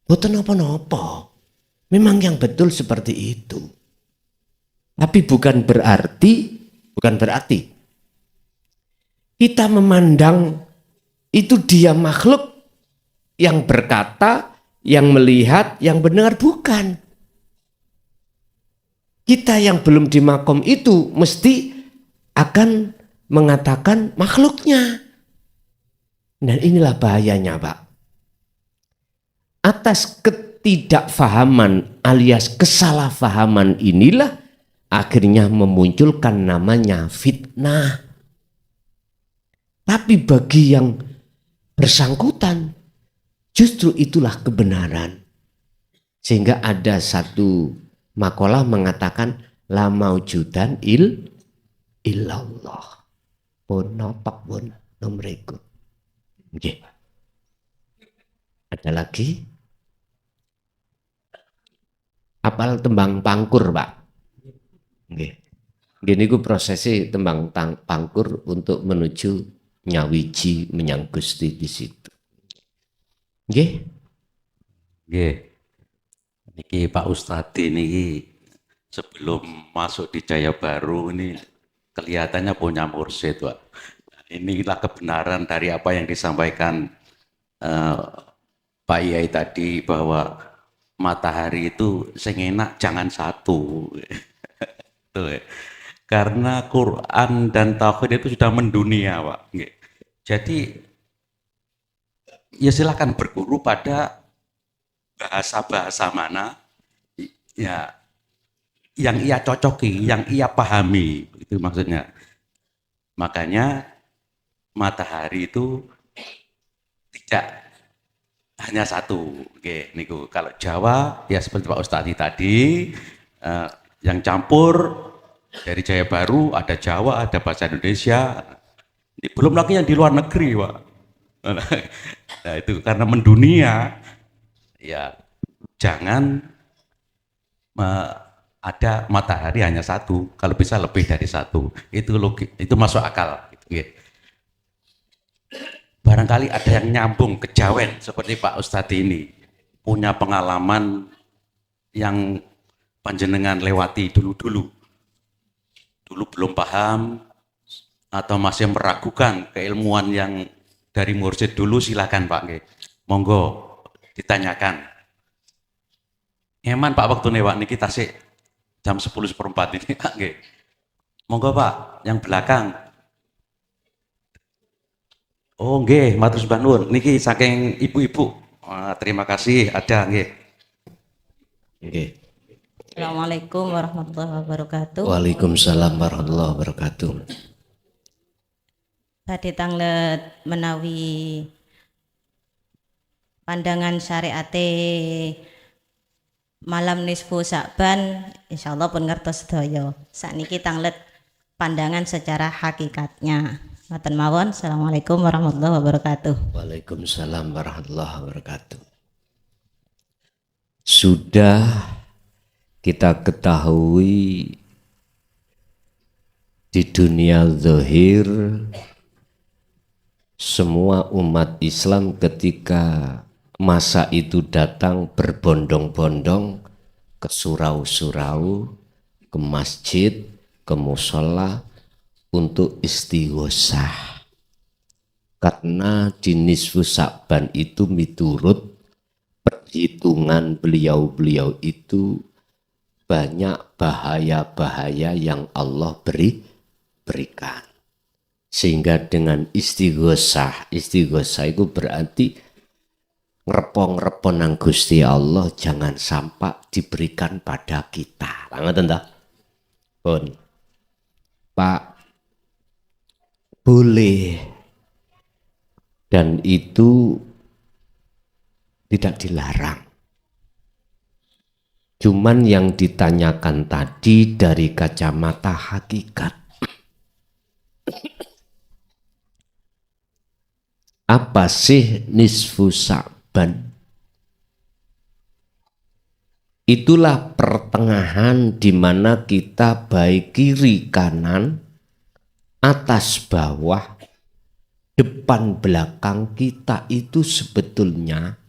boten apa-apa. Memang yang betul seperti itu. Tapi bukan berarti kita memandang itu dia makhluk yang berkata, yang melihat, yang benar, bukan. Kita yang belum di makom itu mesti akan mengatakan makhluknya. Dan inilah bahayanya, Pak. Atas ketidakfahaman alias kesalahfahaman inilah akhirnya memunculkan namanya fitnah. Tapi bagi yang bersangkutan justru itulah kebenaran. Sehingga ada satu makalah mengatakan la maujudan illallah. Pun nopak pun nomriku. Oke. Ada lagi? Apal tembang pangkur, Pak? Oke. Gini ku prosesi tembang pangkur untuk menuju nyawiji menyang Gusti di situ. Nggih. Nggih. Niki Pak Ustadz niki sebelum masuk di Jaya Baru ini kelihatannya punya mursyid, Pak. Inilah kebenaran dari apa yang disampaikan Pak Yai tadi bahwa matahari itu sing enak jangan satu. Tuh, ya. Karena Quran dan Tauhid itu sudah mendunia, Pak. Jadi ya silakan berguru pada bahasa-bahasa mana ya yang ia cocoki, yang ia pahami, itu maksudnya. Makanya matahari itu tidak hanya satu. Oke, niku kalau Jawa ya seperti Pak Ustadz tadi yang campur dari Jaya Baru, ada Jawa, ada bahasa Indonesia. Ini belum lagi yang di luar negeri, Pak. Nah, itu karena mendunia, ya jangan ada matahari hanya satu, kalau bisa lebih dari satu. Itu logik, itu masuk akal. Gitu. Barangkali ada yang nyambung kejawen seperti Pak Ustadz ini, punya pengalaman yang panjenengan lewati dulu-dulu. Dulu belum paham atau masih meragukan keilmuan yang dari mursyid dulu, silakan Pak nggih. Monggo ditanyakan. Eman Pak waktu nih Pak niki tasik jam 10:04 ini Pak nggih. Monggo Pak, yang belakang. Oh nggih, matur sembah nuwun. Niki saking ibu-ibu. Terima kasih ada nggih. Nggih. Assalamualaikum warahmatullahi wabarakatuh. Waalaikumsalam warahmatullahi wabarakatuh. Badhe tanglet menawi pandangan syariate malam nisfu Sa'ban insyaallah pun ngertos sedaya. Sakniki tanglet pandangan secara hakikatnya. Matur mawon. Assalamualaikum warahmatullahi wabarakatuh. Waalaikumsalam warahmatullahi wabarakatuh. Sudah kita ketahui di dunia zahir semua umat Islam ketika masa itu datang berbondong-bondong ke surau-surau, ke masjid, ke musola untuk istighosah. Karena di nisfu Sa'ban itu miturut perhitungan beliau-beliau itu banyak bahaya-bahaya yang Allah berikan. Sehingga dengan istighosah itu berarti ngrepong-ngrepon nang Gusti Allah jangan sampai diberikan pada kita. Ngoten ta? Pun. Pak, boleh, dan itu tidak dilarang. Cuman yang ditanyakan tadi dari kacamata hakikat. Apa sih nisfu Sa'ban? Itulah pertengahan di mana kita baik kiri kanan, atas bawah, depan belakang kita itu sebetulnya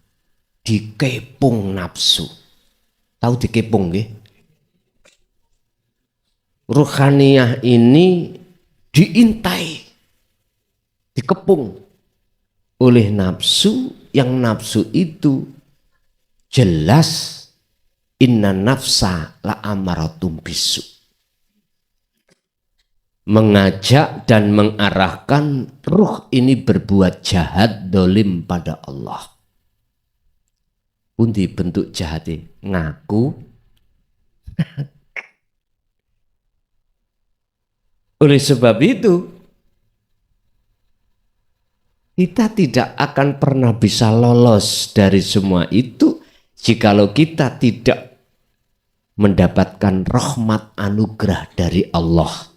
dikepung nafsu. Tahu dikepung nggih? Ruhaniyah ini diintai, dikepung oleh nafsu, yang nafsu itu jelas inna nafsa la amaratum bisu, mengajak dan mengarahkan ruh ini berbuat jahat, dolim pada Allah. Pundi bentuk jahatnya? Ngaku. Oleh sebab itu kita tidak akan pernah bisa lolos dari semua itu jikalau kita tidak mendapatkan rahmat anugerah dari Allah.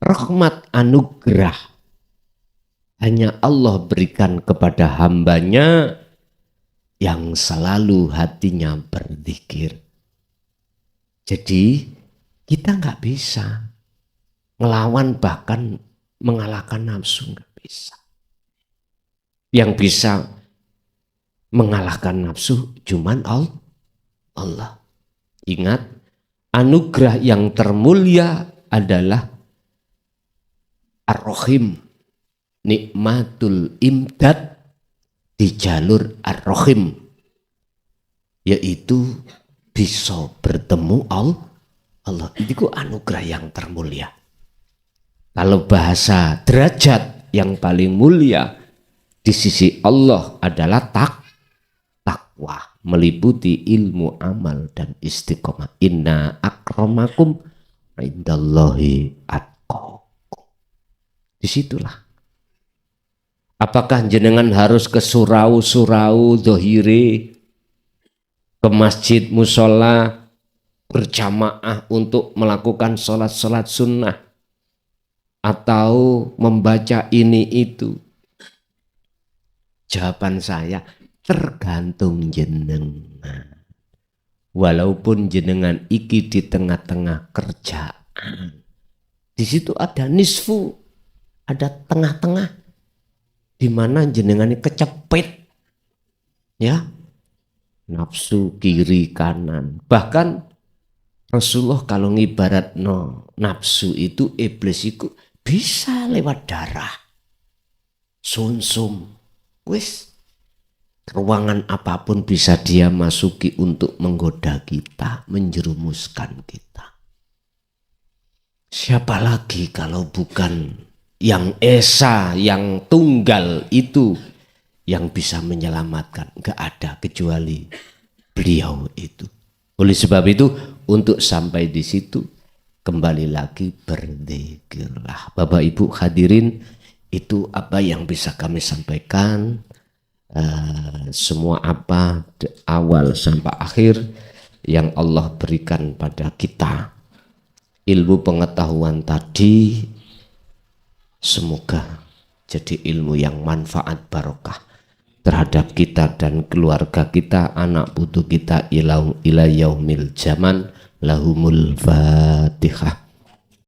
Rahmat anugerah hanya Allah berikan kepada hambanya yang selalu hatinya berzikir. Jadi kita nggak bisa ngelawan bahkan mengalahkan nafsu, nggak bisa. Yang bisa mengalahkan nafsu cuman Allah. Ingat, anugerah yang termulia adalah Ar-Rahim, nikmatul imdad di jalur Ar-Rahim, yaitu bisa bertemu Allah. Itu anugerah yang termulia. Kalau bahasa derajat yang paling mulia di sisi Allah adalah takwa, meliputi ilmu, amal, dan istiqomah. Inna akramakum indallahi atqakum. Disitulah. Apakah jenengan harus ke surau-surau dohire, ke masjid musola berjamaah untuk melakukan sholat-sholat sunnah, atau membaca ini itu? Jawaban saya tergantung jenengan. Walaupun jenengan iki di tengah-tengah kerjaan, di situ ada nisfu, ada tengah-tengah, di mana jenengan kecepet, ya, nafsu kiri kanan. Bahkan Rasulullah kalau ngibarat nafsu itu, iblis itu bisa lewat darah, sumsum, wis ruangan apapun bisa dia masuki untuk menggoda kita, menjerumuskan kita. Siapa lagi kalau bukan yang esa, yang tunggal itu yang bisa menyelamatkan? Enggak ada kecuali beliau itu. Oleh sebab itu, untuk sampai di situ kembali lagi berzikirlah. Bapak Ibu hadirin, itu apa yang bisa kami sampaikan. Semua apa awal sampai akhir yang Allah berikan pada kita, ilmu pengetahuan tadi, semoga jadi ilmu yang manfaat barokah terhadap kita dan keluarga kita, anak putu kita ila yaumil zaman. Lahumul Fatihah.